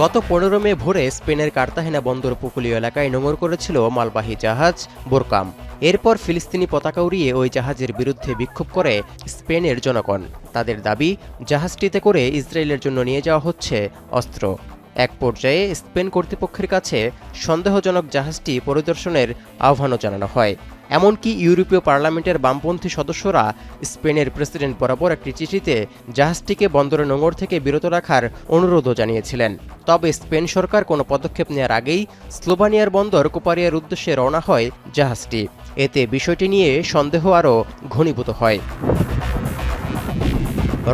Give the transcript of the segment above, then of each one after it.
গত ১৫ মে ভোরে স্পেনের কার্তাহেনা বন্দর উপকূলীয় এলাকায় নোঙর করেছিল মালবাহী জাহাজ বোরকাম। এরপর ফিলিস্তিনি পতাকা উড়িয়ে ওই জাহাজের বিরুদ্ধে বিক্ষোভ করে স্পেনের জনগণ। তাদের দাবি, জাহাজটিতে করে ইসরায়েলের জন্য নিয়ে যাওয়া হচ্ছে অস্ত্র। এক পর্যায়ে স্পেন কর্তৃপক্ষের কাছে সন্দেহজনক জাহাজটি পরিদর্শনের আহ্বানও জানানো হয়। এমনকি ইউরোপীয় পার্লামেন্টের বামপন্থী সদস্যরা স্পেনের প্রেসিডেন্ট বরাবর একটি চিঠিতে জাহাজটিকে বন্দরে নোঙর থেকে বিরত রাখার অনুরোধও জানিয়েছিলেন। তবে স্পেন সরকার কোনো পদক্ষেপ নেওয়ার আগেই স্লোভানিয়ার বন্দর কোপারিয়ার উদ্দেশ্যে রওনা হয় জাহাজটি। এতে বিষয়টি নিয়ে সন্দেহ আরও ঘনীভূত হয়।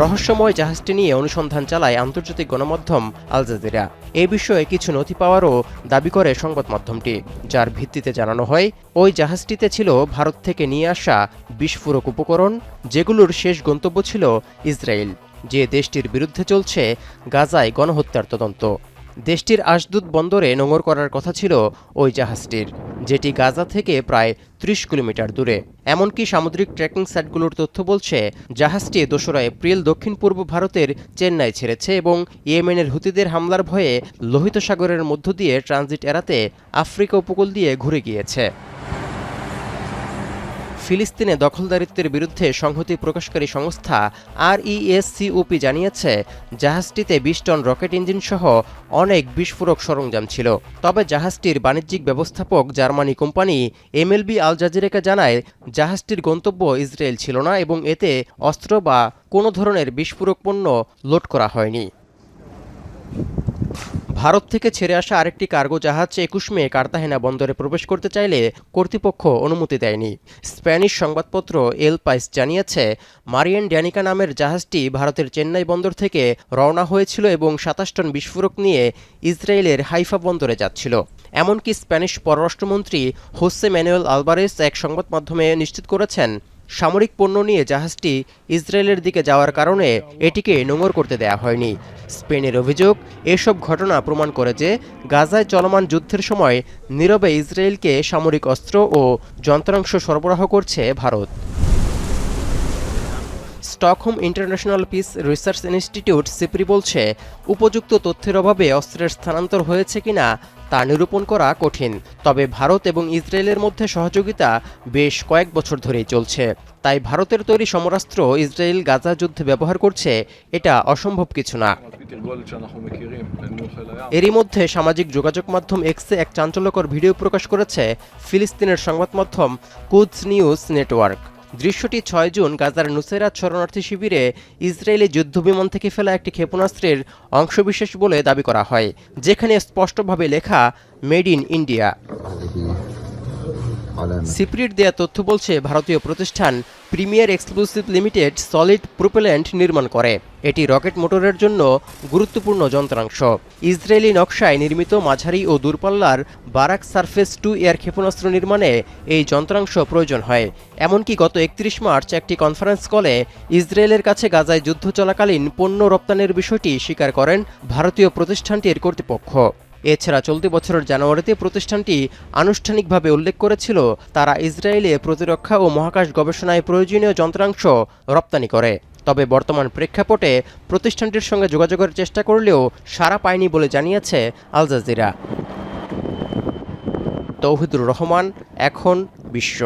রহস্যময় জাহাজটি নিয়ে অনুসন্ধান চালায় আন্তর্জাতিক গণমাধ্যম আল জাজিরা। এ বিষয়ে কিছু নথি পাওয়ারও দাবি করে সংবাদ মাধ্যমটি, যার ভিত্তিতে জানানো হয় ওই জাহাজটিতে ছিল ভারত থেকে নিয়ে আসা বিস্ফোরক উপকরণ, যেগুলোর শেষ গন্তব্য ছিল ইসরায়েল, যে দেশটির বিরুদ্ধে চলছে গাজায় গণহত্যার তদন্ত। দেশটির আশদুদ বন্দরে নোঙর করার কথা ছিল ওই জাহাজটির, যেটি গাজা থেকে প্রায় ৩০ কিলোমিটার দূরে। এমনকি সামুদ্রিক ট্র্যাকিং সাইটগুলোর তথ্য বলছে জাহাজটি ২রা এপ্রিল দক্ষিণ পূর্ব ভারতের চেন্নাই ছেড়েছে এবং ইয়েমেনের হুতিদের হামলার ভয়ে লোহিত সাগরের মধ্য দিয়ে ট্রানজিট এড়াতে আফ্রিকা উপকূল দিয়ে ঘুরে গিয়েছে। ফিলিস্তিনে দখলদারিত্বের বিরুদ্ধে সংহতি প্রকাশকারী সংস্থা RESCOP জানিয়েছে, জাহাজটিতে ২০ টন রকেট ইঞ্জিন সহ অনেক বিস্ফোরক সরঞ্জাম ছিল। তবে জাহাজটির বাণিজ্যিক ব্যবস্থাপক জার্মানি কোম্পানি MLB আল জাজিরাকে জানায়, জাহাজটির গন্তব্য ইসরায়েল ছিল না এবং এতে অস্ত্র বা কোনো ধরনের বিস্ফোরক পণ্য লোড করা হয়নি। ভারত থেকে ছেড়ে আসা আরেকটি কার্গো জাহাজ ২১ মে কার্তাহেনা বন্দরে প্রবেশ করতে চাইলে কর্তৃপক্ষ অনুমতি দেয়নি। স্প্যানিশ সংবাদপত্র এল পাইস জানিয়েছে, মারিয়েন ড্যানিকা নামের জাহাজটি ভারতের চেন্নাই বন্দর থেকে রওনা হয়েছিল এবং ২৭ টন বিস্ফোরক নিয়ে ইসরায়েলের হাইফা বন্দরে যাচ্ছিল। এমনকি স্প্যানিশ পররাষ্ট্রমন্ত্রী হোসে ম্যানুয়েল আলভারেস এক সংবাদ মাধ্যমে নিশ্চিত করেছেন, সামরিক পণ্য নিয়ে জাহাজটি ইসরায়েলের দিকে যাওয়ার কারণে এটিকে নোঙর করতে দেয়া হয়নি। স্পেনের অভিযোগ, এসব ঘটনা প্রমাণ করে যে গাজায় চলমান যুদ্ধের সময় নীরবে ইসরায়েলকে সামরিক অস্ত্র ও যন্ত্রাংশ সরবরাহ করছে Bharat. Stockholm international piece research institute SIPRI বলছে, উপযুক্ত তথ্যের অভাবে অস্ত্রের স্থানান্তর হয়েছে কিনা তা নিরূপণ করা কঠিন। তবে ভারত এবং ইসরায়েলের মধ্যে সহযোগিতা বেশ কয়েক বছর ধরেই চলছে। তাই ভারতের তৈরি সমরাস্ত্র ইসরায়েল গাজা যুদ্ধে ব্যবহার করছে, এটা অসম্ভব কিছু না। এরই মধ্যে সামাজিক যোগাযোগ মাধ্যম এক্সে এক চাঞ্চল্যকর ভিডিও প্রকাশ করেছে ফিলিস্তিনের সংবাদ মাধ্যম কুদস নিউজ নেটওয়ার্ক। দৃশ্যটি ৬ জুন গাজার নুসেরাত শরণার্থী শিবিরে ইসরায়েলি যুদ্ধবিমান থেকে ফেলা একটি ক্ষেপণাস্ত্রের অংশবিশেষ বলে দাবি করা হয়, যেখানে স্পষ্টভাবে লেখা মেড ইন ইন্ডিয়া। সিপ্রির দেয়া তথ্য বলছে, ভারতীয় প্রতিষ্ঠান প্রিমিয়ার এক্সক্লুসিভ লিমিটেড সলিড প্রোপেল্যান্ট নির্মাণ করে। এটি রকেট মোটরের জন্য গুরুত্বপূর্ণ যন্ত্রাংশ। ইসরায়েলি নকশায় নির্মিত মাঝারি ও দূরপাল্লার বারাক সারফেস 2 এয়ার ক্ষেপণাস্ত্র নির্মাণে এই যন্ত্রাংশ প্রয়োজন হয়। এমনকি গত ৩১ মার্চ একটি কনফারেন্স কলে ইসরায়েলের কাছে গাজায় যুদ্ধ চলাকালীন পণ্য রপ্তানির বিষয়টি স্বীকার করেন ভারতীয় প্রতিষ্ঠানটির কর্তৃপক্ষ। এছাড়া চলতি বছরের জানুয়ারিতে প্রতিষ্ঠানটি আনুষ্ঠানিকভাবে উল্লেখ করেছিল, তারা ইসরায়েলে প্রতিরক্ষা ও মহাকাশ গবেষণায় প্রয়োজনীয় যন্ত্রাংশ রপ্তানি করে। তবে বর্তমান প্রেক্ষাপটে প্রতিষ্ঠানটির সঙ্গে যোগাযোগের চেষ্টা করলেও সাড়া পায়নি বলে জানিয়েছে আল জাজিরা। তৌহিদুর রহমান, এখন বিশ্ব।